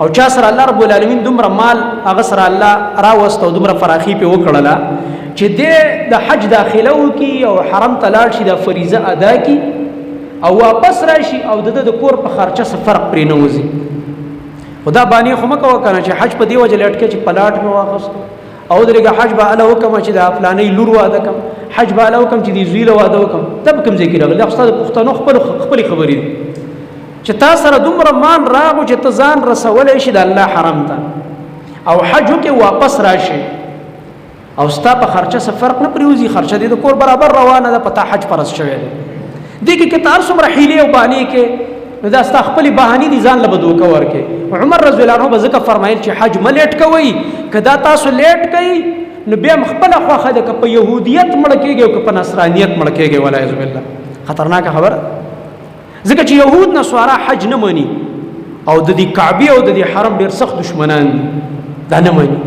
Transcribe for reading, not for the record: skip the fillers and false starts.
او چا سره الله رب العالمین دومره مال هغه سره الله راوست او دومره فراخي په وکړله چې د حج داخله وکي او حرم ته لاړ شي د فریضه ادا کی او واپس راشي او د کور په خرچه څه فرق پرې نه وځي. خدا باندې خو مکه وکنه چې حج په دی وجه لټکه چې پلاټ مې واخست او درګه حج به الله حکم چې د فلانې لور واده کم، حج به الله حکم چې د زوی له واده وکم، تب کوم ځای کې راغلی استاد پښتنو خپل خبرې دي چې تا سره دومره مان راغو چې ته ځان رسولی شي د الله حرم ته او حج وکې واپس راشي او ستا په خرچه څه فرق نه پرېوځي، خرچه دې د کور برابر روانه ده، په تا حج فرض شوی دی. دې کې که ته هر څومره حیلې او بهانې کې نو دا ستا خپلې بهانې دي ځان له به دوکه ورکې. عمر رضی الله عنه به ځکه فرمایل چې حج مه لیټ کوئ، که دا تاسو لیټ کوئ نو بیا هم خپله خوښه ده که په یهودیت مړه کېږي او که په نصرانیت مړه کېږي. والعیاذ بالله خطرناکه خبره، ځکه چې یهود نصارا حج نه مني او د دې کعبې او د دې حرم ډېر سخت دشمنان دي، دا نه مني.